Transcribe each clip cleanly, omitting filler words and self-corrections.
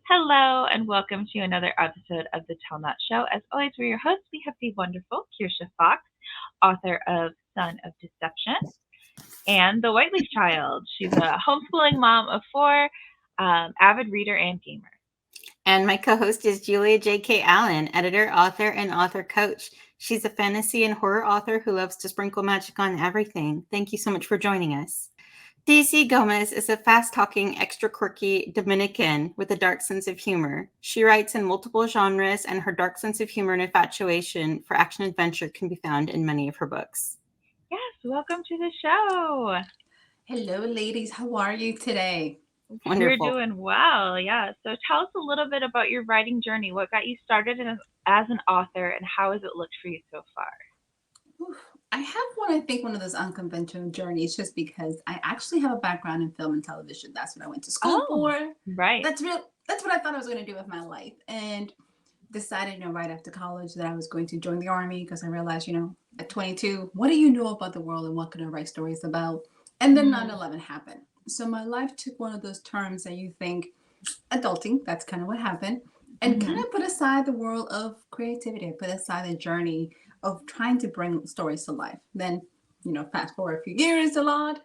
Hello, and welcome to another episode of the Tell Not Show. As always, we're your hosts. We have the wonderful Kirsha Fox, author of Son of Deception, and The White Leaf Child. She's a homeschooling mom of four, avid reader, and gamer. And my co host is Julia J.K. Allen, editor, author, and author coach. She's a fantasy and horror author who loves to sprinkle magic on everything. Thank you so much for joining us. Daisy Gomez is a fast talking, extra quirky Dominican with a dark sense of humor. She writes in multiple genres, and her dark sense of humor and infatuation for action adventure can be found in many of her books. Yes, welcome to the show. Hello, ladies. How are you today? We're Wonderful. doing well, yeah. So tell us a little bit about your writing journey. What got you started as an author, and how has it looked for you so far? Oof. I have one of those unconventional journeys just because I actually have a background in film and television. That's what I went to school Oh, for. right. That's what I thought I was going to do with my life. And decided, right after college that I was going to join the army because I realized, at 22, what do you know about the world and what can I write stories about? And then Mm-hmm. 9/11 happened. So my life took one of those terms that you think adulting, that's kind of what happened, and kind Mm-hmm. of put aside the world of creativity, put aside the journey of trying to bring stories to life. Then, fast forward a few years a lot,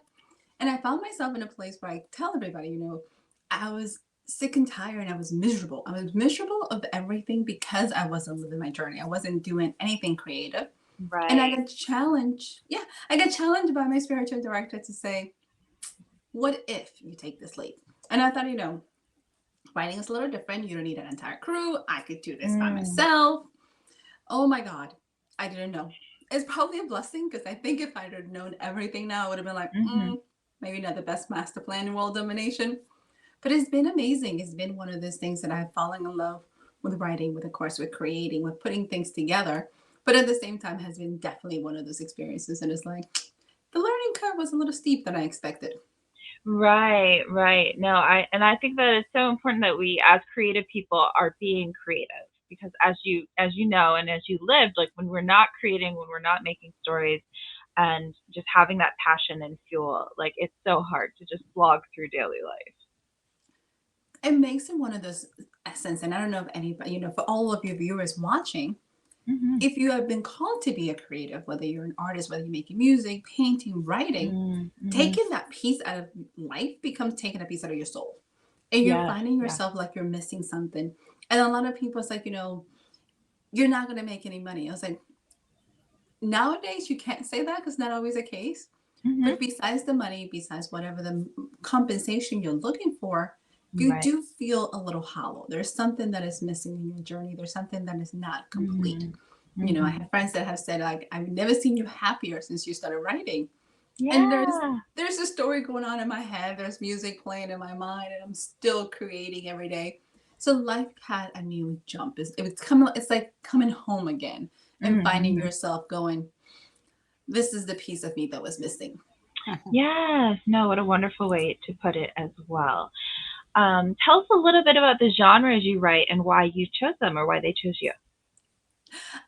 and I found myself in a place where I tell everybody, I was sick and tired and I was miserable. I was miserable of everything because I wasn't living my journey. I wasn't doing anything creative. And I Right. got challenged. Yeah, I got challenged by my spiritual director to say, what if you take this leap? And I thought, writing is a little different. You don't need an entire crew. I could do this by Mm. myself. Oh my God. I didn't know. It's probably a blessing because I think if I'd have known everything now, I would have been like, Mm-hmm. maybe not the best master plan in world domination. But it's been amazing. It's been one of those things that I've fallen in love with writing, with, of course, with creating, with putting things together. But at the same time, has been definitely one of those experiences. And it's like the learning curve was a little steep than I expected. Right, right. No, I think that it's so important that we as creative people are being creative because as you know and as you lived, like when we're not creating, when we're not making stories and just having that passion and fuel, like it's so hard to just slog through daily life. It makes it one of those essence. And I don't know if anybody, for all of your viewers watching, Mhm. if you have been called to be a creative, whether you're an artist, whether you're making music, painting, writing, Mhm. taking that piece out of life becomes taking a piece out of your soul. And you're Yes, finding yes. yourself like you're missing something. And a lot of people, it's like, you're not going to make any money. I was like, nowadays you can't say that because not always the case. Mhm. But besides the money, besides whatever the compensation you're looking for, you Right. do feel a little hollow. There's something that is missing in your journey. There's something that is not complete. Mhm. I Mhm. have friends that have said, like, I've never seen you happier since you started writing. And Yeah. there's a story going on in my head. There's music playing in my mind, and I'm still creating every day. So life had a new jump. It's like coming home again and finding Mhm. yourself going, this is the piece of me that was missing. Yes. No, what a wonderful way to put it as well. Tell us a little bit about the genres you write and why you chose them or why they chose you.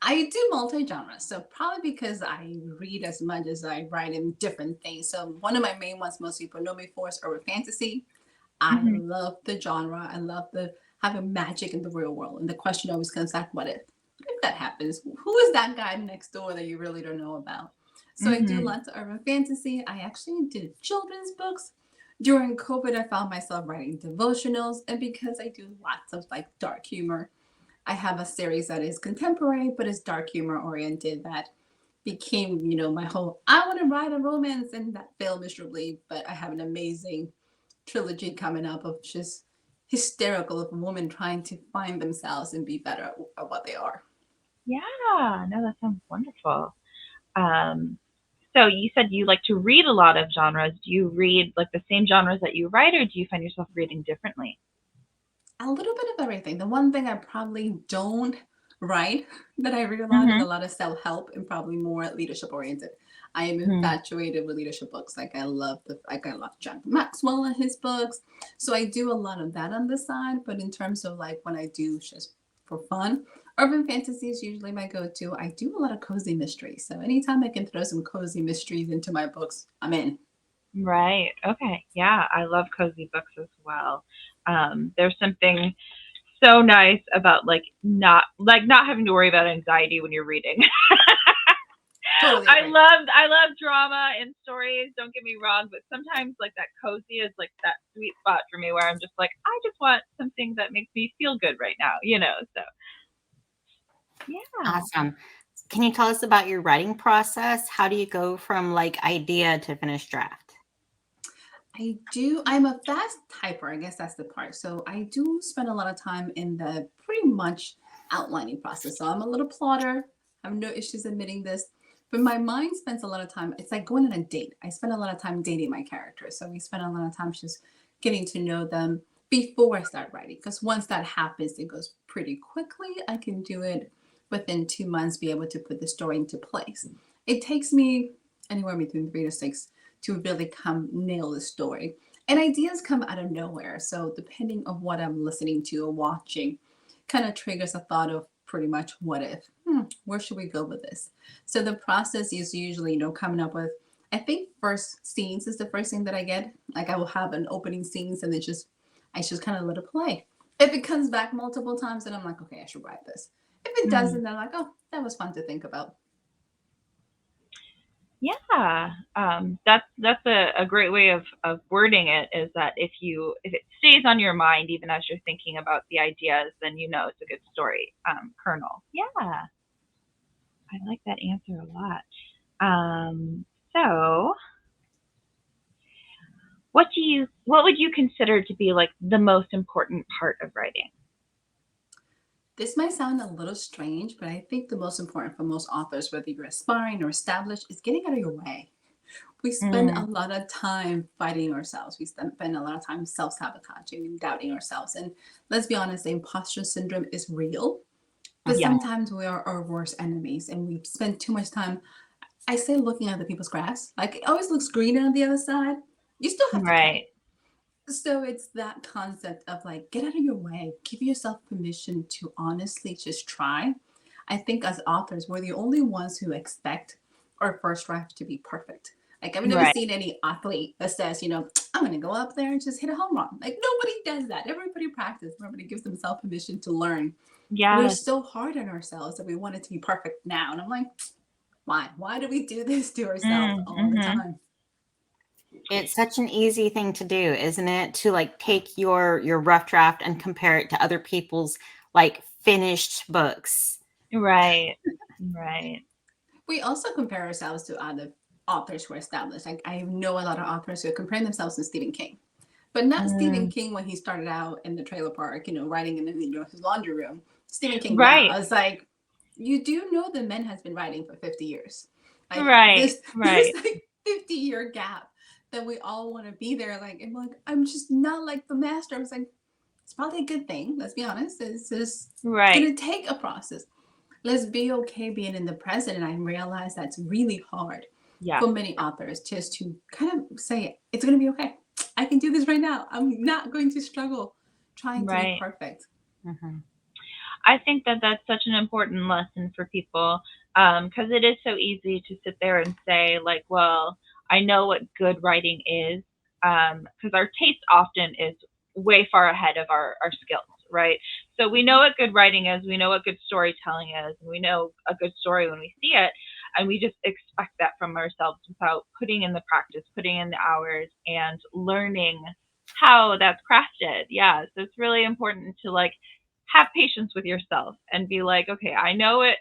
I do multi-genre, so probably because I read as much as I write in different things. So one of my main ones most people know me for is urban fantasy. I Hmm. love the genre. I love the having magic in the real world. And the question always comes back, what if? What if that happens? Who is that guy next door that you really don't know about? So I do Hmm. lots of urban fantasy. I actually did children's books. During COVID, I found myself writing devotionals. And because I do lots of like dark humor, I have a series that is contemporary, but is dark humor oriented that became, my whole, I want to write a romance and that failed miserably. But I have an amazing trilogy coming up of just hysterical of women trying to find themselves and be better at what they are. Yeah, no, that sounds wonderful. Um, so you said you like to read a lot of genres. Do you read like the same genres that you write, or do you find yourself reading differently? A little bit of everything. The one thing I probably don't write that I read a lot is Mm-hmm. a lot of self help and probably more leadership oriented. I am Hmm. infatuated with leadership books. I love John Maxwell and his books. So I do a lot of that on the side. But in terms of like when I do just for fun, urban fantasy is usually my go-to. I do a lot of cozy mysteries. So anytime I can throw some cozy mysteries into my books, I'm in. Right. Okay. Yeah, I love cozy books as well. There's something. so nice about not having to worry about anxiety when you're reading. Totally I agree. love drama in stories, don't get me wrong, but sometimes like that cozy is like that sweet spot for me where I'm just like, I just want something that makes me feel good right now, so yeah. Awesome. Can you tell us about your writing process? How do you go from like idea to finished draft? I'm a fast typer. I guess that's the part. So I do spend a lot of time in the pretty much outlining process. So I'm a little plotter. I have no issues admitting this. But my mind spends a lot of time. It's like going on a date. I spend a lot of time dating my characters. So we spend a lot of time just getting to know them before I start writing. Because once that happens, it goes pretty quickly. I can do it within 2 months, be able to put the story into place. It takes me anywhere between 3 to 6 to really come nail the story. And ideas come out of nowhere. So depending on what I'm listening to or watching, kind of triggers a thought of pretty much what if? Where should we go with this? So the process is usually, coming up with, I think first scenes is the first thing that I get. Like I will have an opening scenes and I just kind of let it play. If it comes back multiple times, then I'm like, okay, I should write this. If it doesn't, then I'm like, oh, that was fun to think about. Yeah, that's a great way of wording it, is that if it stays on your mind even as you're thinking about the ideas, then it's a good story kernel. Yeah, I like that answer a lot. So what would you consider to be like the most important part of writing? This might sound a little strange, but I think the most important for most authors, whether you're aspiring or established, is getting out of your way. We spend a lot of time fighting ourselves. We spend a lot of time self sabotaging and doubting ourselves. And let's be honest, the imposter syndrome is real, but Yeah. sometimes we are our worst enemies and we spend too much time, I say, looking at the people's grass. Like it always looks greener on the other side. You still have to cut Right. it. So it's that concept of like, get out of your way, give yourself permission to honestly just try. I think as authors, we're the only ones who expect our first draft to be perfect. Like I've never Right. seen any athlete that says, I'm going to go up there and just hit a home run. Like nobody does that. Everybody practices. Everybody gives themselves permission to learn. We're Yes. so hard on ourselves that we want it to be perfect now. And I'm like, why? Why do we do this to ourselves all the time? It's such an easy thing to do, isn't it? To like take your rough draft and compare it to other people's like finished books. Right. Right. We also compare ourselves to other authors who are established. Like I know a lot of authors who are comparing themselves to Stephen King, but not Stephen King when he started out in the trailer park, writing in his laundry room. Stephen King now. Right. I was like, you do know the man has been writing for 50 years. Like Right. there's like 50-year gap that we all want to be there. Like I'm just not like the master. I was like, it's probably a good thing. Let's be honest. It's just Right. gonna take a process. Let's be okay being in the present. And I realize that's really hard Yeah. for many authors, just to kind of say, it's going to be okay. I can do this right now. I'm not going to struggle trying to be perfect. I think that that's such an important lesson for people, because it is so easy to sit there and say like, well, I know what good writing is, because our taste often is way far ahead of our skills, right? So we know what good writing is, we know what good storytelling is, and we know a good story when we see it, and we just expect that from ourselves without putting in the practice, putting in the hours, and learning how that's crafted. Yeah, so it's really important to like have patience with yourself and be like, okay, I know it.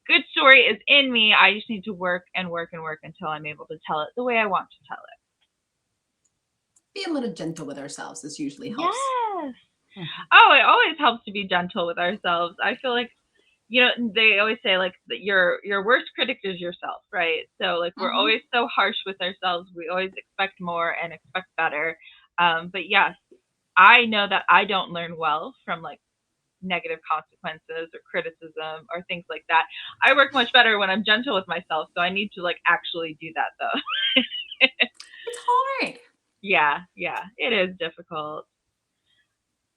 Good story is in me. I just need to work and work and work until I'm able to tell it the way I want to tell it. Be a little gentle with ourselves. This usually helps. Yes. Oh, it always helps to be gentle with ourselves. I feel like, they always say like that your worst critic is yourself, right? So like we're always so harsh with ourselves. We always expect more and expect better. But yes, I know that I don't learn well from like negative consequences or criticism or things like that. I work much better when I'm gentle with myself, so I need to like actually do that though. It's hard. Yeah, it is difficult.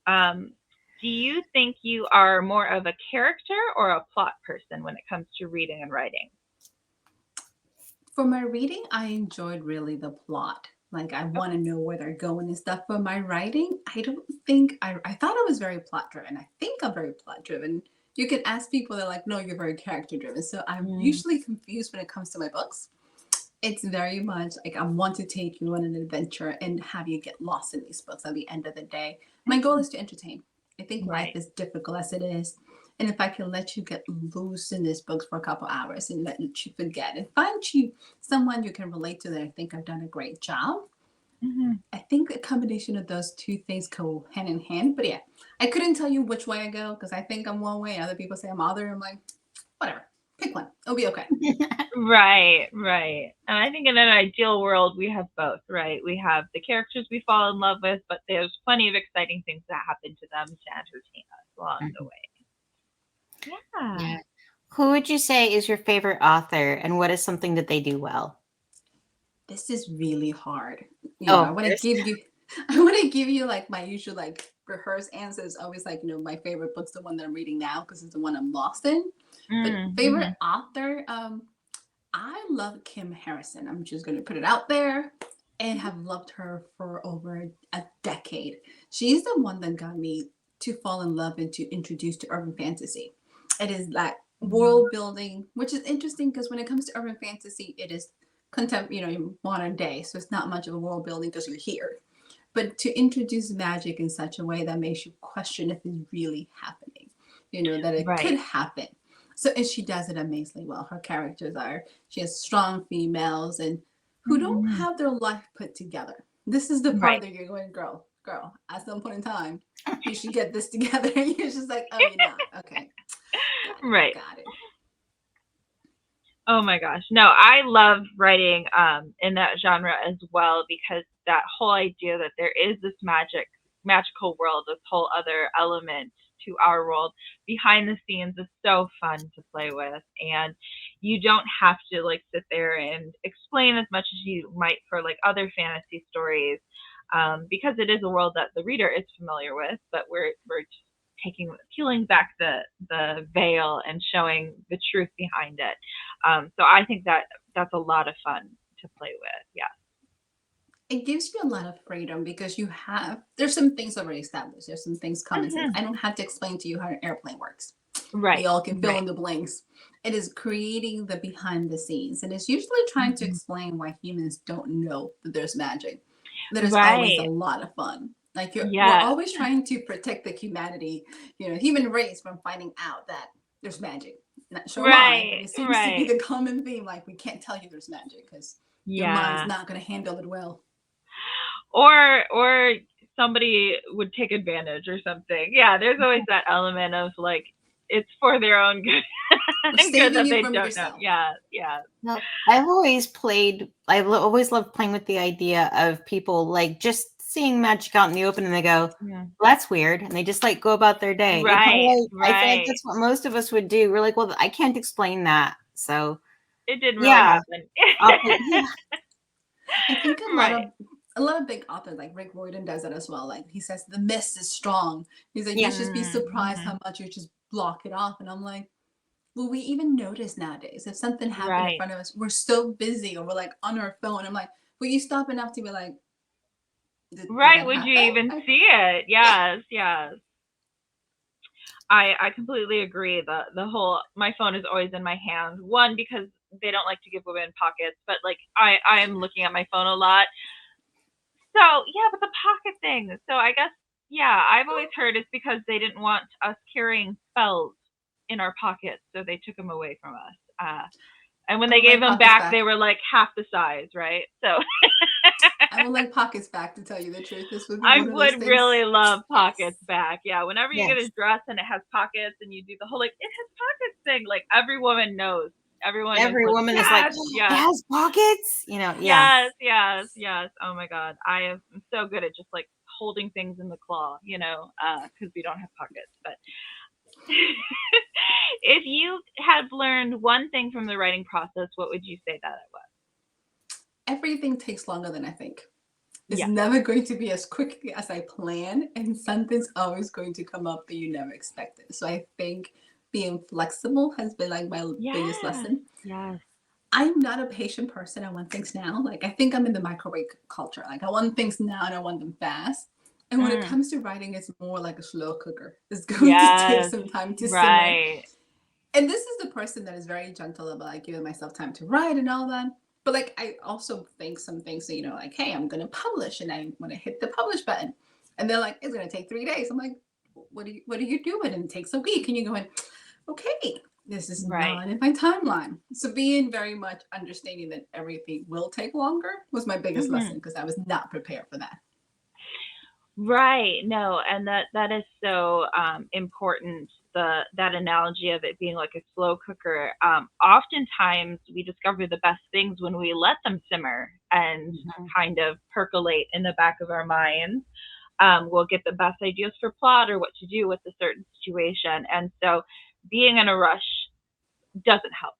Do you think you are more of a character or a plot person when it comes to reading and writing? For my reading, I enjoyed really the plot. Like I want to know where they're going and stuff. But my writing, I don't think I thought I was very plot driven. I think I'm very plot driven. You can ask people, they're like, no, you're very character driven. So I'm Mm, usually confused when it comes to my books. It's very much like I want to take you on an adventure and have you get lost in these books at the end of the day. My goal is to entertain. I think life right. is difficult as it is. And if I can let you get loose in these books for a couple hours and let you forget and find you someone you can relate to, that I think I've done a great job. Hmm. I think a combination of those two things go hand in hand. But yeah, I couldn't tell you which way I go because I think I'm one way. Other people say I'm other. I'm like, whatever, pick one. It'll be okay. Right, right. And I think in an ideal world, we have both, right? We have the characters we fall in love with, but there's plenty of exciting things that happen to them to entertain us along the way. Yeah. Yeah. Who would you say is your favorite author, and what is something that they do well? This is really hard. Oh, I of want to course. give you, I want to give you like my usual like rehearsed answer is always like, my favorite book's the one that I'm reading now because it's the one I'm lost in. But favorite Mm-hmm. author, I love Kim Harrison. I'm just going to put it out there and have loved her for over a decade. She's the one that got me to fall in love and to introduce to urban fantasy. It is that world building, which is interesting because when it comes to urban fantasy, it is modern day. So it's not much of a world building because you're here. But to introduce magic in such a way that makes you question if it's really happening, that it Right. could happen. So, and she does it amazingly well. Her characters she has strong females and who don't Mm-hmm. have their life put together. This is the part Right. that you're going, girl, at some point in time, you should get this together. And you're just like, oh, you're not. Okay. Right. Got it. Oh my gosh. No, I love writing in that genre as well because that whole idea that there is this magical world, this whole other element to our world behind the scenes is so fun to play with. And you don't have to like sit there and explain as much as you might for like other fantasy stories. Because it is a world that the reader is familiar with, but we're just peeling back the veil and showing the truth behind it. So I think that that's a lot of fun to play with. Yeah. It gives you a lot of freedom because there's some things already established. There's some things common sense. Hmm. I don't have to explain to you how an airplane works. We Right. all can fill Right. in the blanks. It is creating the behind the scenes. And it's usually trying to Hmm. explain why humans don't know that there's magic. That is always a Right. lot of fun. Like we're Yes. always trying to protect the humanity, human race from finding out that there's magic. Not sure why, but Right. it seems to be Right. the common theme. Like we can't tell you there's magic because your mind's Yeah. not going to handle it well. Or somebody would take advantage or something. Yeah, there's always that element of like it's for their own good. We're Good saving that you they from don't know. yourself. Yeah, yeah. No, always loved playing with the idea of people like just seeing magic out in the open and they go, Yeah. well, that's weird. And they just like go about their day. Right, I feel like right. that's what most of us would do. We're like, well, I can't explain that. So It didn't really yeah, happen. yeah, I think a lot Right. of a lot of big authors like Rick Riordan does that as well. Like he says the mist is strong. He's like, you yeah. just be surprised Mm-hmm. how much you just block it off. And I'm like, will we even notice nowadays if something happened in Right. front of us? We're so busy or we're like on our phone. I'm like, will you stop enough to be like, did Right. that Would you happen? even see it? Yes, yes. I completely agree. The whole my phone is always in my hand. One, because they don't like to give women pockets, but like I am looking at my phone a lot. So yeah, but the pocket thing. So I guess yeah, I've always heard it's because they didn't want us carrying spells in our pockets, so they took them away from us. And when I they would gave like them pockets back, they back. were like half the size, right? So I would like pockets back to tell you the truth. This would be I one of those would things. really love Yes. pockets back. Yeah, whenever you get a Yes. dress and it has pockets and you do the whole like it has pockets thing, like every woman knows. Everyone is Every like, woman is like, yes, oh, it yes, has pockets. Yeah. yes, yes, yes. Oh my god, I'm so good at just like holding things in the claw, because we don't have pockets. But if you had learned one thing from the writing process, what would you say that it was? Everything takes longer than I think. It's Yeah, never going to be as quickly as I plan, and something's always going to come up that you never expected. So I think being flexible has been like my biggest yeah, lesson. yes. I'm not a patient person. I want things now. Like I think I'm in the microwave culture. Like I want things now and I want them fast. And when it Mm. comes to writing, it's more like a slow cooker. It's going to take Yes. some time to simmer. Right. And this is the person that is very gentle about like giving myself time to write and all that. But like I also think some things that, like, hey, I'm gonna publish and I want to hit the publish button. And they're like, it's gonna take 3 days. I'm like, what are you doing? And it takes a week. And you're going, okay, this is Right. not in my timeline. So being very much understanding that everything will take longer was my biggest Mhm. lesson because I was not prepared for that. Right. No, and that is so important. That analogy of it being like a slow cooker. Oftentimes we discover the best things when we let them simmer and Mhm. kind of percolate in the back of our minds. We'll get the best ideas for plot or what to do with a certain situation. And so being in a rush doesn't help.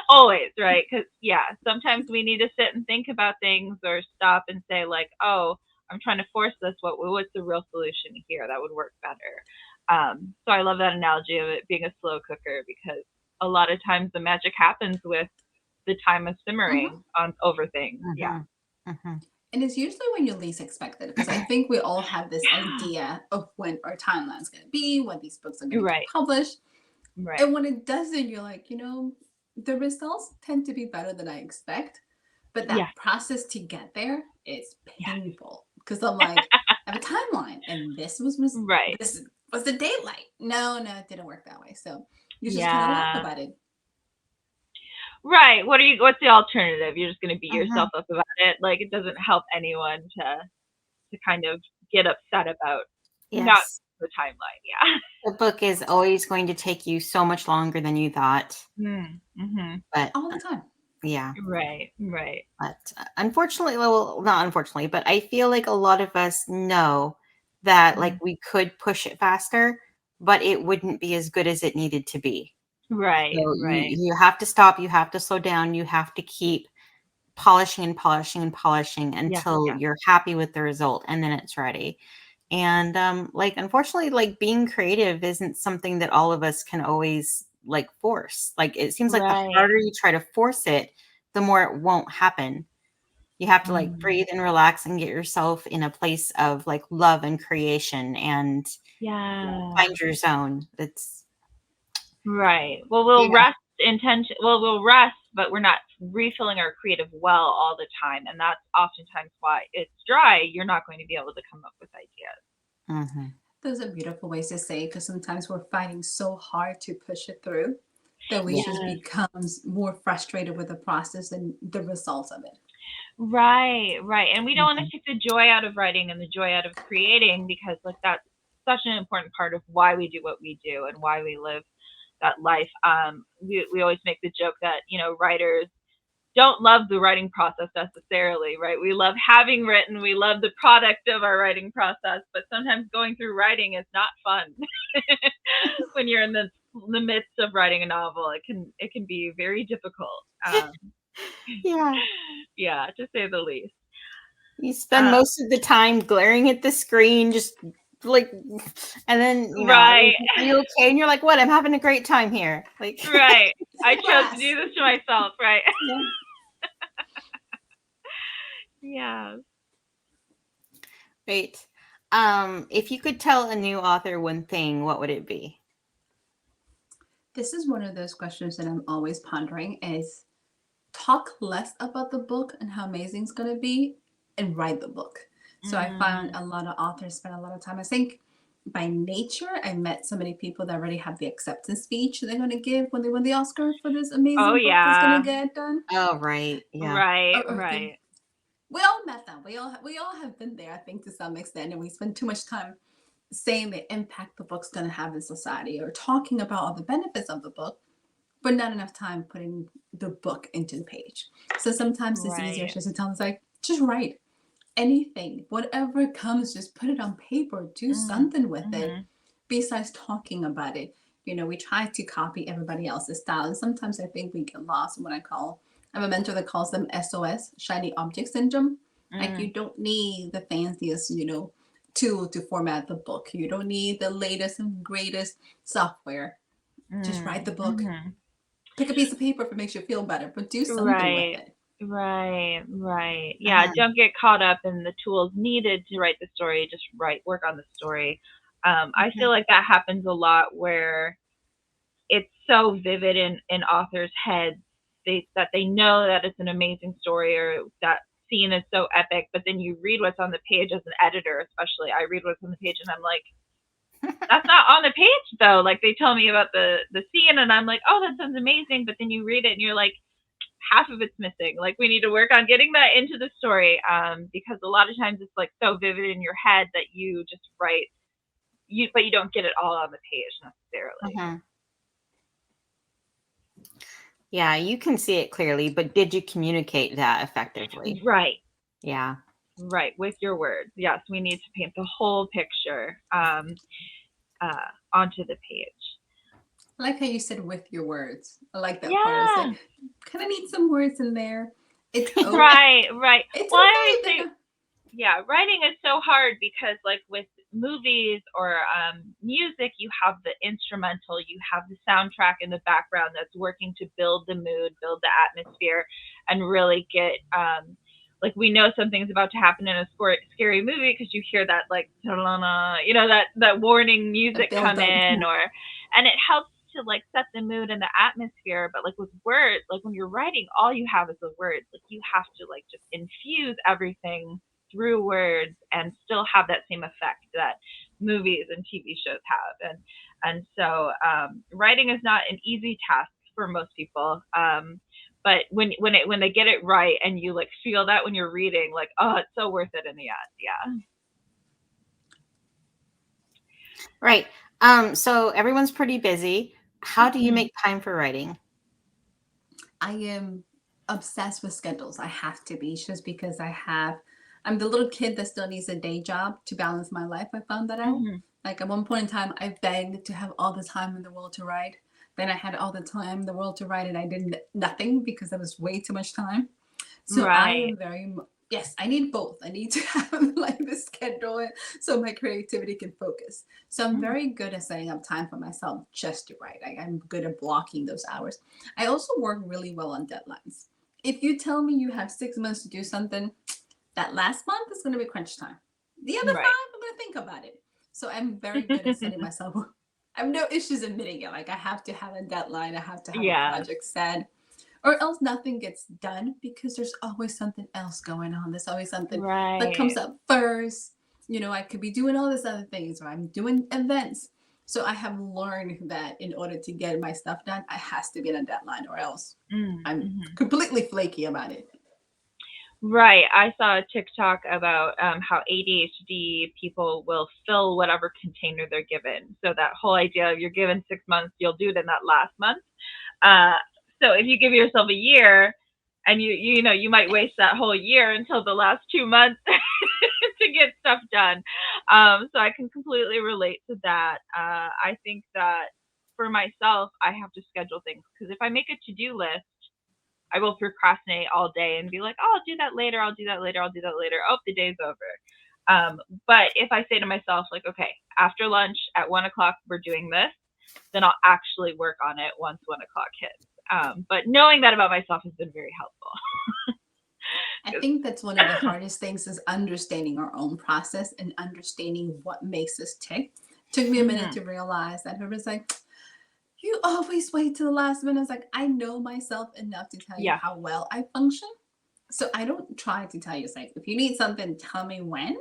Always, right? Because, yeah, sometimes we need to sit and think about things or stop and say, like, oh, I'm trying to force this. What's the real solution here that would work better? So I love that analogy of it being a slow cooker because a lot of times the magic happens with the time of Mhm. simmering on over things. Yeah. Mhm. Mhm. And it's usually when you least expect it, because I think we all have this idea of when our timeline's going to be, when these books are going to get Right. published. Right. And when it doesn't, you're like, the results tend to be better than I expect. But Yeah. that process to get there is Yeah. painful because I'm like, I have a timeline and Right. this was the daylight. No, it didn't work that way. So you just kind of laugh Yeah. about it. Right. What's the alternative? You're just gonna beat Mhm. yourself up about it. Like it doesn't help anyone to kind of get upset about not Yes. the timeline. Yeah. The book is always going to take you so much longer than you thought. Mm-hmm. But All the time. yeah. Right. Right. But unfortunately, well, not unfortunately, but I feel like a lot of us know that like Mm. we could push it faster, but it wouldn't be as good as it needed to be. Right. So Right. you have to stop, you have to slow down, you have to keep polishing and polishing and polishing Yeah. until Yeah. you're happy with the result and then it's ready. And like unfortunately, like being creative isn't something that all of us can always like force. Like it seems like the Right. harder you try to force it, the more it won't happen. You have to like Mm. breathe and relax and get yourself in a place of like love and creation and Yeah. find your zone. It's Right. Well, we'll yeah. rest intention. Well, we'll rest, but we're not refilling our creative well all the time, and that's oftentimes why it's dry. You're not going to be able to come up with ideas. Mm-hmm. Those are beautiful ways to say because sometimes we're fighting so hard to push it through that we Yeah. just becomes more frustrated with the process and the results of it. Right, right. And we don't want Mhm. to take the joy out of writing and the joy out of creating because like that's such an important part of why we do what we do and why we live that life. We always make the joke that, writers don't love the writing process necessarily, right? We love having written, we love the product of our writing process, but sometimes going through writing is not fun. When you're in the midst of writing a novel, it can be very difficult. Yeah. Yeah, to say the least. You spend Uh, most of the time glaring at the screen, just like, and then, right, are you okay? And you're like, what? I'm having a great time here. Like, right. It's I in chose to class. do this to myself, right? yeah. Yeah. Great. If you could tell a new author one thing, what would it be? This is one of those questions that I'm always pondering is talk less about the book and how amazing it's going to be and write the book. So I found Mm. a lot of authors spend a lot of time. I think by nature, I met so many people that already have the acceptance speech they're going to give when they win the Oscar for this Oh amazing book that's going to yeah. get done. Oh, right. Yeah. Right, Or right. we all met them. We all have been there, I think, to some extent, and we spend too much time saying the impact the book's going to have in society or talking about all the benefits of the book, but not enough time putting the book into the page. So sometimes it's easier Right. just to tell us like, just write anything, whatever comes, just put it on paper, do Mm. something with it Mhm. besides talking about it. We try to copy everybody else's style. And sometimes I think we get lost in what I have a mentor that calls them SOS, shiny object syndrome. Like Mm. you don't need the fanciest, tool to format the book. You don't need the latest and greatest software. Just write Mm. the book. Mhm. Pick a piece of paper if it makes you feel better, but do something with Right. it. Right. Yeah, Uh-huh. don't get caught up in the tools needed to write the story. Just work on the story. I feel like that happens a lot where it's so vivid in authors' heads that they know that it's an amazing story or that scene is so epic, but then you read what's on the page as an editor, especially. I read what's on the page and I'm like, that's not on the page though. Like they tell me about the scene and I'm like, oh, that sounds amazing, but then you read it and you're like, half of it's missing. Like we need to work on getting that into the story, because a lot of times it's like so vivid in your head that you just write but you don't get it all on the page necessarily. Mhm. Yeah, you can see it clearly, but did you communicate that effectively? Right. Yeah. Right, with your words. Yes, we need to paint the whole picture onto the page. I like how you said with your words. I like that part. I was Yeah. like, kind of need some words in there. It's okay. Right. It's Well, I okay. always say, yeah, writing is so hard because, like, with movies or music, you have the instrumental, you have the soundtrack in the background that's working to build the mood, build the atmosphere, and really get like we know something's about to happen in a scary movie because you hear that like that warning music come in, and it helps to like set the mood and the atmosphere. But like with words, like when you're writing, all you have is the words. Like you have to like just infuse everything through words and still have that same effect that movies and TV shows have. And so writing is not an easy task for most people. But when they get it right and you like feel that when you're reading, like, oh, it's so worth it in the end. Yeah. Right. So everyone's pretty busy. How do you make time for writing? I am obsessed with schedules. I have to be just because I'm the little kid that still needs a day job to balance my life. I found that out. Mm-hmm. Like at one point in time, I begged to have all the time in the world to write. Then I had all the time in the world to write and I did nothing because there was way too much time. So I Right. am yes, I need both. I need to have like the schedule so my creativity can focus. So I'm very good at setting up time for myself just to write. I'm good at blocking those hours. I also work really well on deadlines. If you tell me you have 6 months to do something, that last month is going to be crunch time. The other 5, Right. I'm going to think about it. So I'm very good at setting myself. I have no issues admitting it. Like I have to have a deadline. I have to have a Yeah. project set, or else nothing gets done because there's always something else going on. There's always something that comes Right. up first. I could be doing all these other things, or I'm doing events. So I have learned that in order to get my stuff done, I has to get a deadline, or else I'm Mm-hmm. completely flaky about it. Right. I saw a TikTok about how ADHD people will fill whatever container they're given. So that whole idea of you're given 6 months, you'll do it in that last month. So if you give yourself a year, and you might waste that whole year until the last 2 months to get stuff done. So I can completely relate to that. I think that for myself, I have to schedule things because if I make a to-do list, I will procrastinate all day and be like, oh, I'll do that later. I'll do that later. I'll do that later. Oh, the day's over. But if I say to myself, like, okay, after lunch at 1 o'clock, we're doing this, then I'll actually work on it once 1 o'clock hits. But knowing that about myself has been very helpful. I think that's one of the hardest things is understanding our own process and understanding what makes us tick. Took me a minute to realize that. Everybody's like, you always wait to the last minute. It's like, I know myself enough to tell you Yeah. how well I function. So I don't try to tell you, it's like, if you need something, tell me when.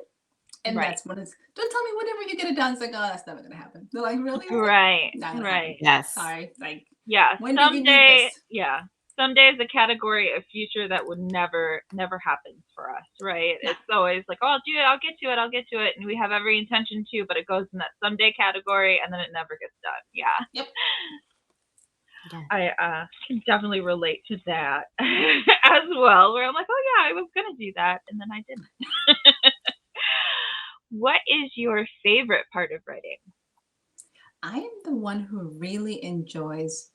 And Right. that's when don't tell me whenever you get it done. It's like, oh, that's never going to happen. They're like, really? Right. Not gonna Right. Yes. Sorry. Like, yeah. when do you need this? Yeah. Someday is a category of future that would never happen for us, right? No. It's always like, oh, I'll do it, I'll get to it, and we have every intention to, but it goes in that someday category, and then it never gets done. Yeah. Yep. Yeah. I can definitely relate to that as well, where I'm like, oh yeah, I was gonna do that, and then I didn't. What is your favorite part of writing? I am the one who really enjoys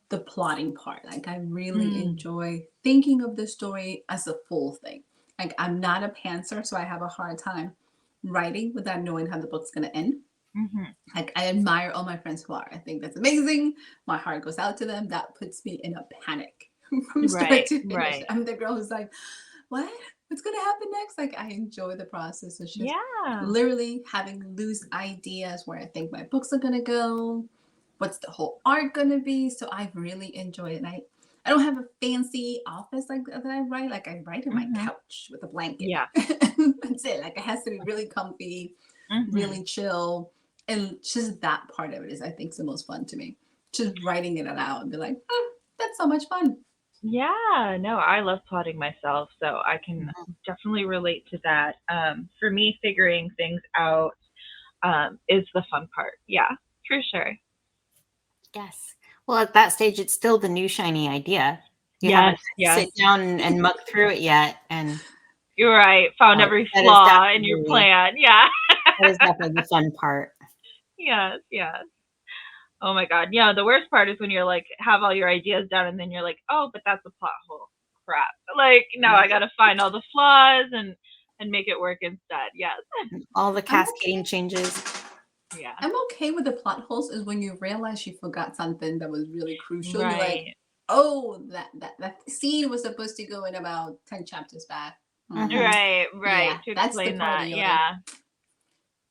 the plotting part. Like I really enjoy thinking of the story as a full thing. Like I'm not a pantser, so I have a hard time writing without knowing how the book's going to end. Mhm. Like, I admire all my friends who are. I think that's amazing. My heart goes out to them. That puts me in a panic from start Right, to finish. right. I'm the girl who's like, what? What's going to happen next? Like, I enjoy the process. It's just Yeah. literally having loose ideas where I think my books are going to go. What's the whole art going to be? So I really enjoy it. And I don't have a fancy office like that I write. Like, I write in my Mhm. couch with a blanket. Yeah. That's it. Like, it has to be really comfy, Mhm. really chill. And just that part of it is, I think, the most fun to me. Just writing it out and be like, oh, that's so much fun. Yeah, no, I love plotting myself, so I can Mhm. definitely relate to that. For me, figuring things out is the fun part. Yeah, for sure. Yes. Well, at that stage, it's still the new shiny idea. You Yes, haven't yes. sit down and muck through it yet, and You're right. Found every that is flaw in your plan. Yeah. definitely the fun part. Yes, yes. Oh my God. Yeah, the worst part is when you're like have all your ideas down and then you're like, oh, but that's a plot hole. Crap. Like now Yeah. I gotta find all the flaws and make it work instead. Yes. All the I'm cascading okay. changes. Yeah. I'm okay with the plot holes is when you realize you forgot something that was really crucial. You're like, Right. oh, that scene was supposed to go in about 10 chapters back. Mhm. Right, right. Yeah, To that's the explain part that that. you're like, Yeah.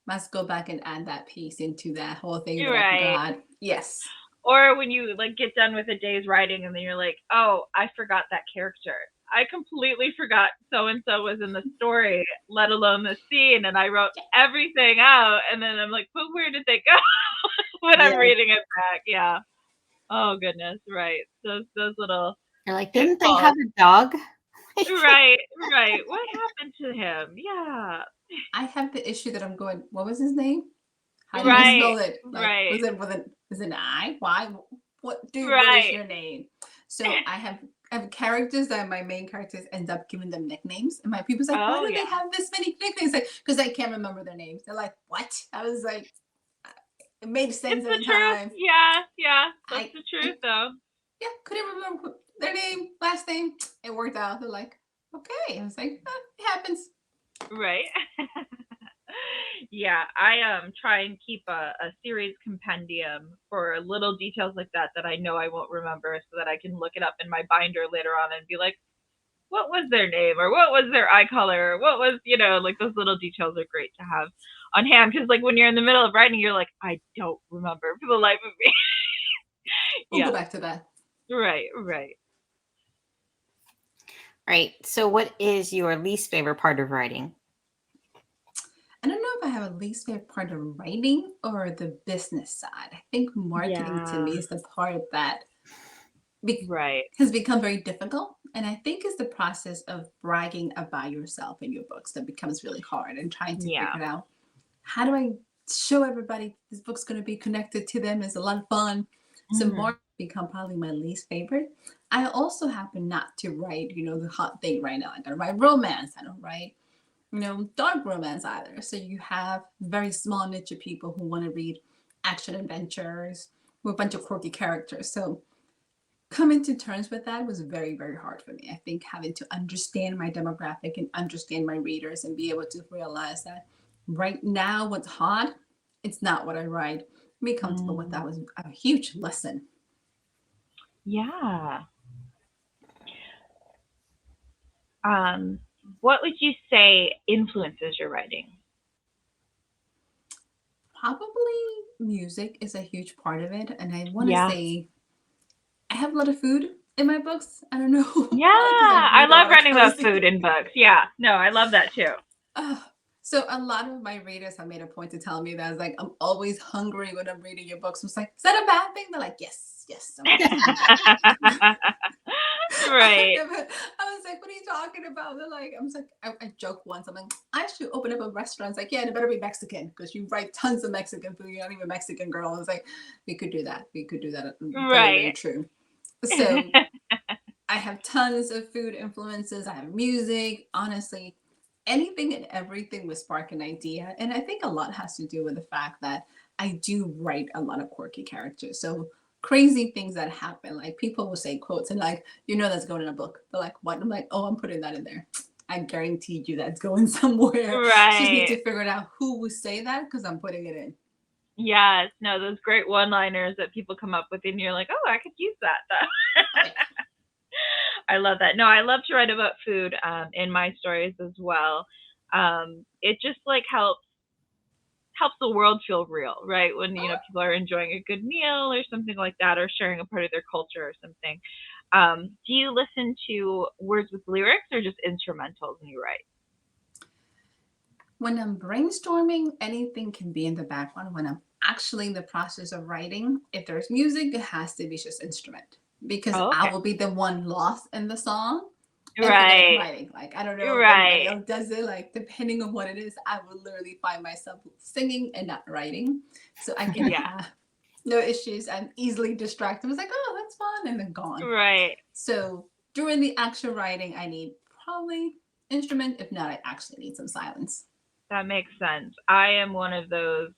must go back and add that piece into that whole thing. You're You're like, right. God, yes. Or when you like get done with a day's writing and then you're like, oh, I forgot that character. I completely forgot so and so was in the story, let alone the scene, and I wrote everything out. And then I'm like, but where did they go? When I'm Yeah. reading it back, yeah. Oh goodness, right. Those little You're like, didn't they pitfalls. have a dog? Right, right. What happened to him? Yeah. I have the issue that I'm going, what was his name? How do you Right, spell it? Like, right, was it with an is it an I? Why? What dude? What is right. your name? So I have characters that my main characters end up giving them nicknames, and my people's like, why Oh do they yeah. have this many nicknames? Like, because I can't remember their names. They're like, what? I was like, it made It's sense at the the truth. time. Yeah, yeah. That's I, the I truth though. yeah, couldn't remember their name, last name. It worked out. They're like, okay. I was like, it happens. Right. Yeah, I try and keep a series compendium for little details like that that I know I won't remember so that I can look it up in my binder later on and be like, what was their name or what was their eye color or what was, like those little details are great to have on hand because like when you're in the middle of writing, you're like, I don't remember for the life of me. We'll go Yeah, back to that. right, right. Right. So, what is your least favorite part of writing? I don't know if I have a least favorite part of writing or the business side. I think marketing to Yeah, me is the part that be- right. has become very difficult. And I think it's the process of bragging about yourself in your books that becomes really hard and trying to Yeah. figure out how do I show everybody this book's going to be connected to them. It's a lot of fun. So Hmm. more become probably my least favorite. I also happen not to write, the hot thing right now. I don't write romance. I don't write dark romance either. So you have very small niche of people who want to read action adventures with a bunch of quirky characters. So coming to terms with that was very, very hard for me. I think having to understand my demographic and understand my readers and be able to realize that right now what's hot, it's not what I write. Be comfortable with that was a huge lesson. Yeah. Um, what would you say influences your writing? Probably music is a huge part of it. And I want to Yeah. say I have a lot of food in my books. I don't know Yeah, why, because I I read a love lot of writing about cozy. food in books. Yeah, no, I love that too. Uh, so a lot of my readers have made a point to tell me that it's like I'm always hungry when I'm reading your books. I was like, is that a bad thing? They're like, yes, yes, I'm always hungry. Right. I was like, what are you talking about? They're like, I was like, I joke once. I'm like, I should open up a restaurant. It's like, yeah, it better be Mexican because you write tons of Mexican food. You're not even a Mexican girl. I was like, we could do that. We could do that. Very, very Right. true. So I have tons of food influences. I have music. Honestly, anything and everything will spark an idea. And I think a lot has to do with the fact that I do write a lot of quirky characters. So crazy things that happen, like people will say quotes and like, that's going in a book. They're like, what? I'm like, oh, I'm putting that in there. I guarantee you that's going somewhere. Just need Right. to figure it out who will say that because I'm putting it in. Yes, no, those great one-liners that people come up with, and you're like, oh, I could use that. Oh, yeah. I love that. No, I love to write about food in my stories as well. It just like helps the world feel real, right? When people are enjoying a good meal or something like that, or sharing a part of their culture or something. Do you listen to words with lyrics or just instrumentals when you write? When I'm brainstorming, anything can be in the background. When I'm actually in the process of writing, if there's music, it has to be just instrument because Oh, I okay. will be the one lost in the song and forgetting Right. writing. Like, I don't know if anybody Right. else does it. Like, depending on what it is, I will literally find myself singing and not writing. So I can Yeah. have no issues. I'm easily distracted. I was like, oh, that's fun. And then gone. Right. So during the actual writing, I need probably instrument. If not, I actually need some silence. That makes sense. I am one of those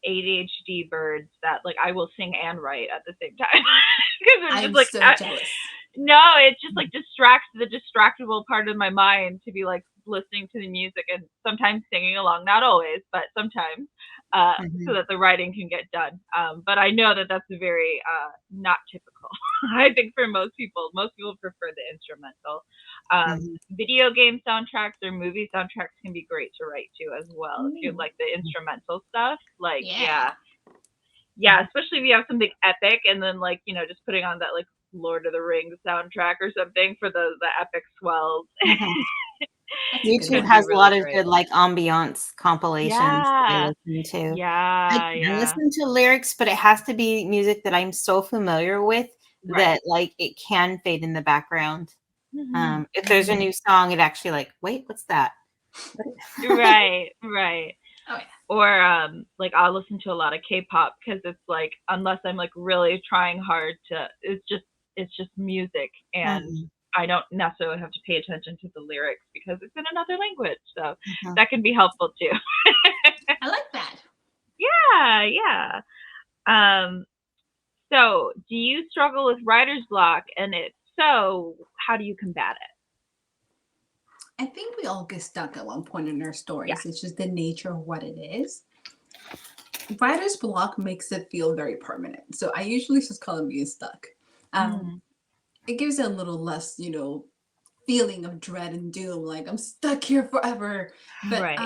ADHD birds that like I will sing and write at the same time because I'm just I'm like so jealous. no, it just like distracts the distractible part of my mind to be like listening to the music and sometimes singing along, not always, but sometimes, so Mhm. that the writing can get done. But I know that that's very not typical. I think for most people prefer the instrumental. Mhm. Video game soundtracks or movie soundtracks can be great to write to as well if you Ooh. like the instrumental stuff. Like, Yeah. yeah, yeah, especially if you have something epic and then like, just putting on that like Lord of the Rings soundtrack or something for the epic swells Mhm. That's a good YouTube could one. be has a lot really of great. good, like, ambiance compilations that I Yeah. listen to. I Yeah, can yeah. listen to lyrics, but it has to be music that I'm so familiar with Right. that, like, it can fade in the background. Mhm. If there's a Mhm. new song, it actually like, "Wait, what's that?" Right, right. Oh yeah. Or like I'll listen to a lot of K-pop because it's like unless I'm like really trying hard to it's just music and Mhm, I don't necessarily have to pay attention to the lyrics because it's in another language. So mhm. that can be helpful too. I like that. Yeah, yeah. Um so do you struggle with writer's block and if so, how do you combat it? I think we all get stuck at one point in our Yeah. stories. It's just the nature of what it is. Writer's block makes it feel very permanent. So I usually just call it being stuck. Um, Mm, it gives it a little less, feeling of dread and doom, like I'm stuck here forever. But right.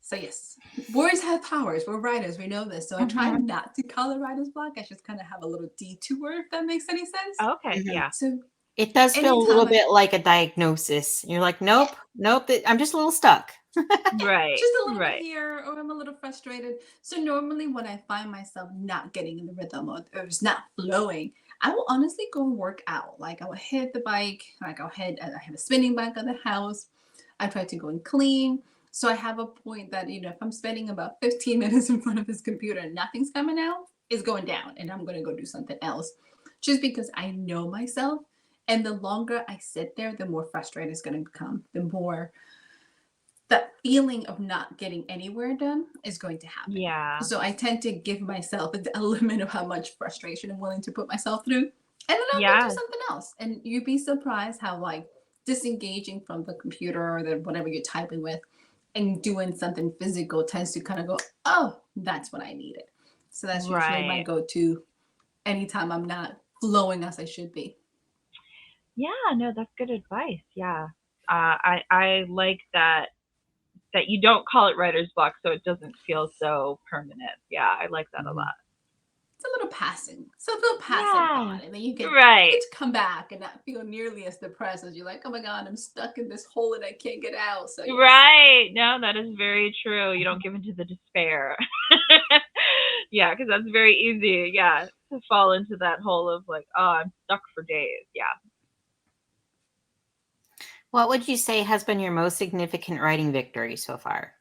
so yes, words have powers. We're writers, we know this. So I try Mhm. not to call it writer's block. I just kind of have a little detour, if that makes any sense. Okay, Mhm. yeah. So It does feel a little anytime I bit like a diagnosis. You're like, yeah, "Nope, nope, I'm just a little stuck." yeah, Right, just a little bit right. here, or I'm a little frustrated. So normally when I find myself not getting in the rhythm or it's not flowing, I will honestly go and work out. Like I will hit the bike, like I have a spinning bike at the house. I try to go and clean. So I have a point that, if I'm spending about 15 minutes in front of this computer and nothing's coming out, it's going down and I'm gonna go do something else. Just because I know myself. And the longer I sit there, the more frustrated it's gonna become, the more that feeling of not getting anywhere done is going to happen. Yeah. So I tend to give myself a limit of how much frustration I'm willing to put myself through. And then I'll go do Yeah. something else. And you'd be surprised how like disengaging from the computer or the whatever you're typing with and doing something physical tends to kind of go, oh, that's what I needed. So that's usually my Right. go-to anytime I'm not flowing as I should be. Yeah, no, that's good advice. Yeah. I like that you don't call it writer's block so it doesn't feel so permanent. Yeah, I like that a Mhm. lot. It's a little passing. So a little passing Yeah. thought. And then you get Right. to come back and not feel nearly as depressed as you're like, oh my God, I'm stuck in this hole and I can't get out. So yes. Right. No, that is very true. You don't give into the despair. Yeah, because that's very easy. Yeah, to fall into that hole of like, oh, I'm stuck for days. Yeah. What would you say has been your most significant writing victory so far?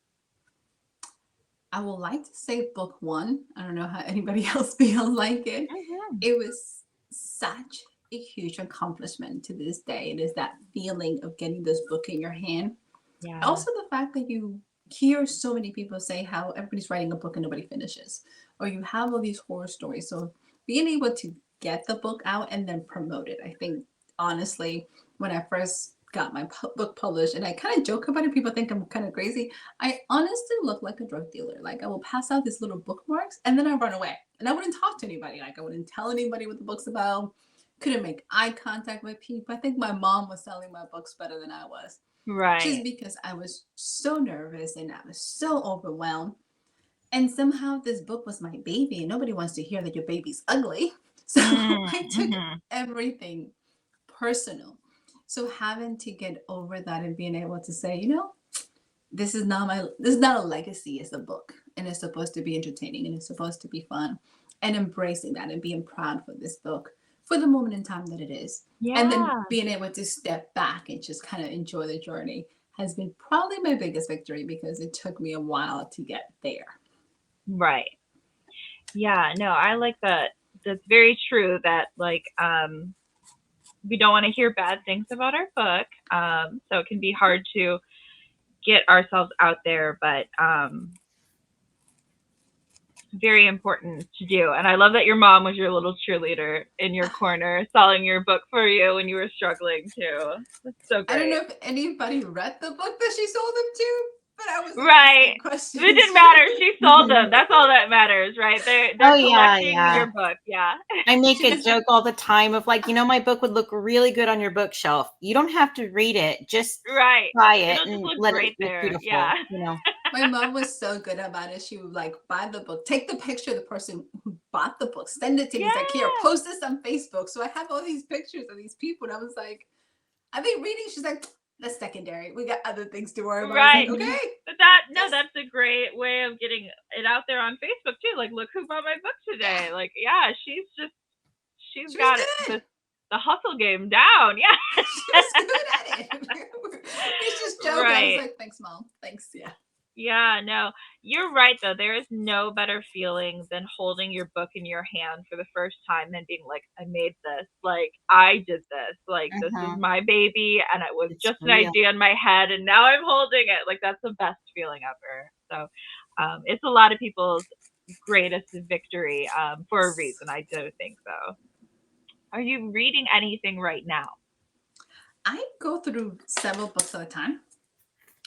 I would like to say book one. I don't know how anybody else feels like it. Hmm. It was such a huge accomplishment to this day. It is that feeling of getting this book in your hand. Yeah. Also, the fact that you hear so many people say how everybody's writing a book and nobody finishes, or you have all these horror stories. So, being able to get the book out and then promote it, I think honestly, when I first got my book published, and I kind of joke about it. People think I'm kind of crazy. I honestly look like a drug dealer. Like I will pass out these little bookmarks and then I run away. And I wouldn't talk to anybody. Like I wouldn't tell anybody what the book's about. Couldn't make eye contact with people. I think my mom was selling my books better than I was. Just Right. because I was so nervous and I was so overwhelmed. And somehow this book was my baby, and nobody wants to hear that your baby's ugly. So I took Mm-hmm. everything personal. So having to get over that and being able to say, this is not a legacy, it's a book. And it's supposed to be entertaining and it's supposed to be fun. And embracing that and being proud for this book for the moment in time that it is. And then Yeah. being able to step back and just kind of enjoy the journey has been probably my biggest victory because it took me a while to get there. Right. Yeah. No, I like that. That's very true. That like we don't want to hear bad things about our book. So it can be hard to get ourselves out there, but very important to do. And I love that your mom was your little cheerleader in your corner, selling your book for you when you were struggling too. That's so I don't great. know if anybody read the book that she sold them to, but I was Right. asking questions. It didn't matter. She sold them. That's all that matters, right? They're Oh, yeah, collecting yeah. your book. Yeah. I make a joke all the time of like, my book would look really good on your bookshelf. You don't have to read it. Just Right. buy it It'll just and look let it great look there. beautiful. Yeah. My mom was so good about it. She would like buy the book, take the picture of the person who bought the book, send it to me. It's like, here, Yeah. post this on Facebook. So I have all these pictures of these people. And I was like, I've been reading. She's like, that's secondary. We got other things to worry about. Right. I was like, okay. But Yes. that's a great way of getting it out there on Facebook too. Like, look who bought my book today. Like, yeah, she's She was got good. the hustle game down. Yeah. She was good at it. It's just joking. I Right. was like, thanks, Mom. Thanks. Yeah. Yeah, no, you're right though. There is no better feeling than holding your book in your hand for the first time and being like, I made this. Like, I did this. Like, this is my baby, and it was It's just an real. idea in my head, and now I'm holding it. Like, that's the best feeling ever. So, it's a lot of people's greatest victory for a reason. I do think so. Are you reading anything right now? I go through several books at a time,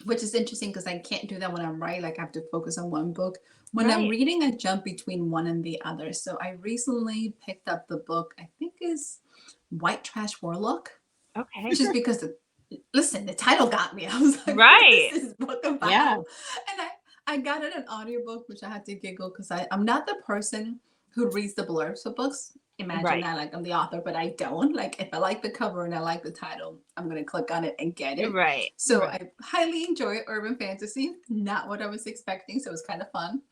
which is interesting because I can't do that when I'm writing. Like I have to focus on one book. When I'm Right. reading, I jump between one and the other. So I recently picked up the book, I think is White Trash Warlock, Okay. which is because the title got me. I was like, Right. what is this book about? Yeah. And I got it an audiobook, which I had to giggle because I'm not the person who reads the blurbs of books. Imagine Right. that, like I'm the author, but I don't. Like if I like the cover and I like the title, I'm gonna click on it and get it. Right. So Right. I highly enjoy urban fantasy. Not what I was expecting, so it was kind of fun.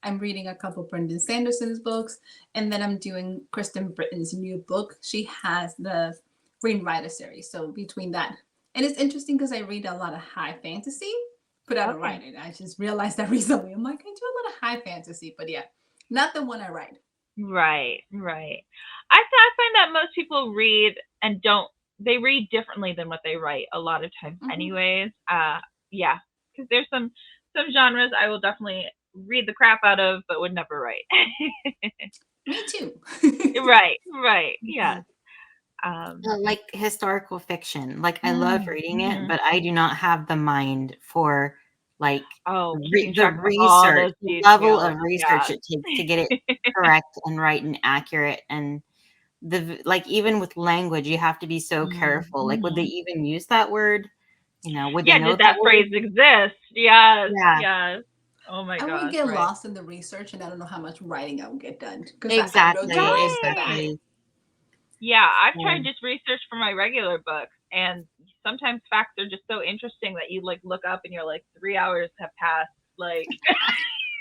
I'm reading a couple of Brendan Sanderson's books, and then I'm doing Kristen Britton's new book. She has the Green Rider series. So between that, and it's interesting because I read a lot of high fantasy, but I don't Okay. write it. I just realized that recently. I'm like, I do a lot of high fantasy, but yeah, not the one I write. Right, right. I find that most people read and they read differently than what they write a lot of times Mhm. anyways. Yeah, because there's some genres I will definitely read the crap out of but would never write. Me too. Right, right. Yes. Like historical fiction. Like I love reading it, Mhm. but I do not have the mind for like Oh, keeping the track of all research, those the level of details. research Yeah. it takes to get it correct and right and accurate. And like even with language, you have to be so careful. Like, would they Mhm. even use that word? Would they Yeah, know did that that word? phrase exist? Yes, Yeah, yes. Oh my I would gosh, get right. lost in the research, and I don't know how much writing I would get done because I have no exactly, tolerance for that. exactly. Yeah, I've tried Um, just research for my regular books, and sometimes facts are just so interesting that you like look up and you're like 3 hours have passed. Like,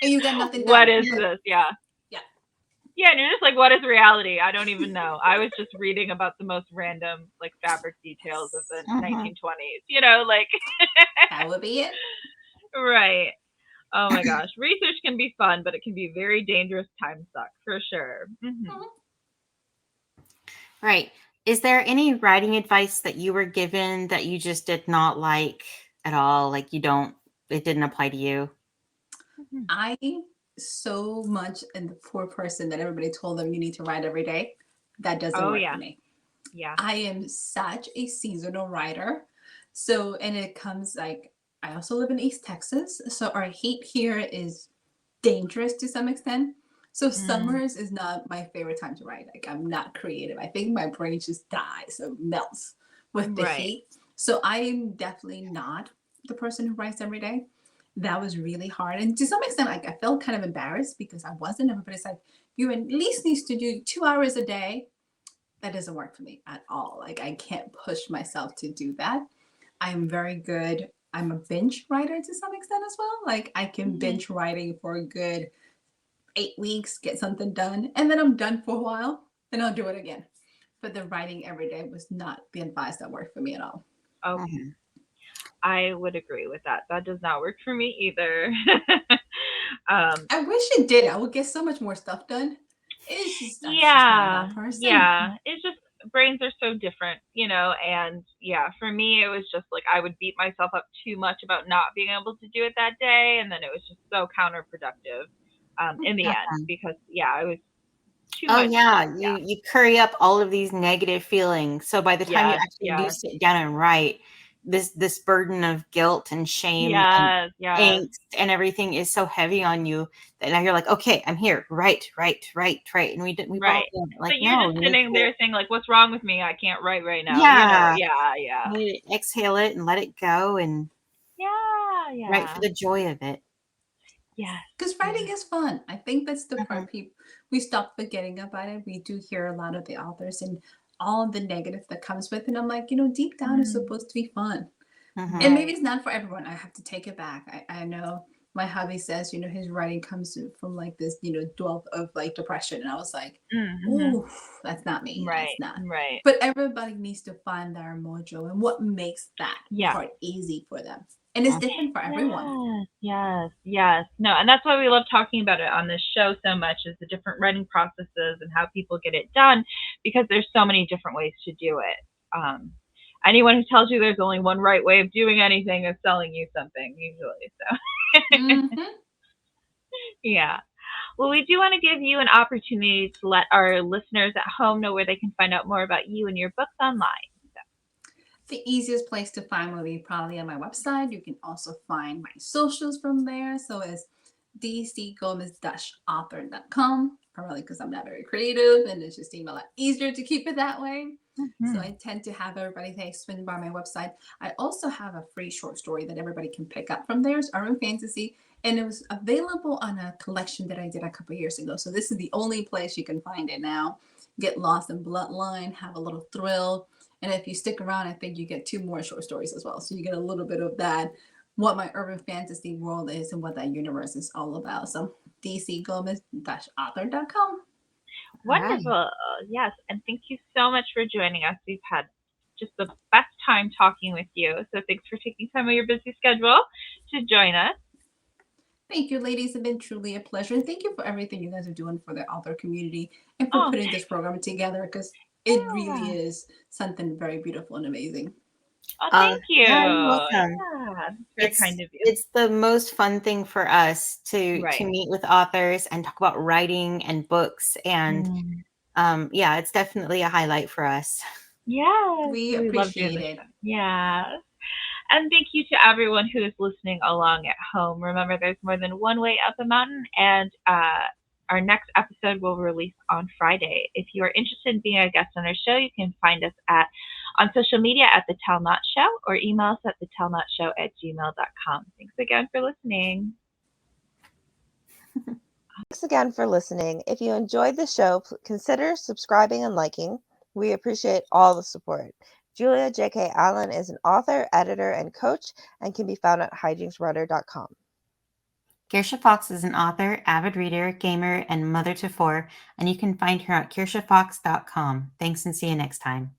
And you got nothing what done. is this? Yeah. Yeah. Yeah, and you're just like, what is reality? I don't even know. I was just reading about the most random like fabric details of the 1920s. Like That would be it. right. Oh my gosh, research can be fun, but it can be very dangerous time suck for sure. Mhm. right. Is there any writing advice that you were given that you just did not like at all? Like it didn't apply to you? I so much am the poor person that everybody told them you need to write every day. That doesn't Oh work yeah, for me. yeah. I am such a seasonal writer So, and it comes like, I also live in East Texas, so our heat here is dangerous to some extent. So Mm, summers is not my favorite time to write. Like I'm not creative. I think my brain just dies or melts with the right. heat. So I'm definitely not the person who writes every day. That was really hard. And to some extent, like I felt kind of embarrassed because I wasn't. Everybody's like, you at least needs to do 2 hours a day. That doesn't work for me at all. Like I can't push myself to do that. I am very good. I'm a binge writer to some extent as well. Like I can Mhm. binge writing for a good 8 weeks, get something done, and then I'm done for a while, and I'll do it again. But the writing every day was not the advice that worked for me at all. Okay. Mhm. I would agree with that. That does not work for me either. um, I wish it did. I would get so much more stuff done. It's just that's just not yeah, that person. yeah. It's just brains are so different, you know, and yeah, for me it was just like I would beat myself up too much about not being able to do it that day, and then it was just so counterproductive in the end Mhm. because yeah, I was too Oh much. yeah, Yeah. you curry up all of these negative feelings. So by the time you Yes, actually do yes, sit down and write, this burden of guilt and shame and yes, yes. angst and everything is so heavy on you that now you're like, okay, I'm here, write, write, write, write, and we've all Right. done it. But Like, you're no, just you need sitting to, there saying like, "What's wrong with me? I can't write right now." You know? yeah, Yeah, yeah, you need to exhale it and let it go and yeah, write for yeah. the joy of it. Yes, Because yes. writing is fun. I think that's the Mhm, part people we stop forgetting about it. We do hear a lot of the authors and all the negative that comes with it. And I'm like, deep down it's Mm, supposed to be fun. mhm, And maybe right. it's not for everyone. I have to take it back. I know my hubby says, his writing comes from like this, dwell of like depression. And I was like, Mhm. ooh, that's not me. That's Right, not. right. But everybody needs to find their mojo and what makes that Yeah. part easy for them. And it's different for everyone. Yes, yes, yes. No, and that's why we love talking about it on this show so much is the different writing processes and how people get it done because there's so many different ways to do it. Anyone who tells you there's only one right way of doing anything is selling you something usually. So, Hmm. yeah. Well, we do want to give you an opportunity to let our listeners at home know where they can find out more about you and your books online. The easiest place to find will be probably on my website. You can also find my socials from there. So it's dcgomez-author.com, probably because I'm not very creative and it's just seemed a lot easier to keep it that way. So Mhm. I tend to have everybody swing by my website. I also have a free short story that everybody can pick up from there. It's urban fantasy, and it was available on a collection that I did a couple years ago. So this is the only place you can find it now. Get lost in Bloodline, have a little thrill, and if you stick around, I think you get two more short stories as well. So you get a little bit of that, what my urban fantasy world is and what that universe is all about. So dcgomez-author.com. all right. Wonderful. Yes. And thank you so much for joining us. We've had just the best time talking with you. So thanks for taking time of your busy schedule to join us. Thank you, ladies. It's been truly a pleasure. And thank you for everything you guys are doing for the author community and for Oh, putting this program together because it really yeah. is something very beautiful and amazing. Oh, thank you. Yeah, you're welcome. Yeah, that's very It's kind of you. it's the most fun thing for us to Right. meet with authors and talk about writing and books and Mm. yeah, it's definitely a highlight for us. Yes, We we love doing appreciate the it. show. Yes. And thank you to everyone who is listening along at home. Remember, there's more than one way up a mountain, and our next episode will release on Friday. If you are interested in being a guest on our show, you can find us on social media at The Tell Not Show or email us at thetellnotshow@gmail.com. Thanks again for listening. Thanks again for listening. If you enjoyed the show, consider subscribing and liking. We appreciate all the support. Julia J.K. Allen is an author, editor, and coach and can be found at hijinksrunner.com. Kirsha Fox is an author, avid reader, gamer, and mother to four, and you can find her at kirshafox.com. Thanks and see you next time.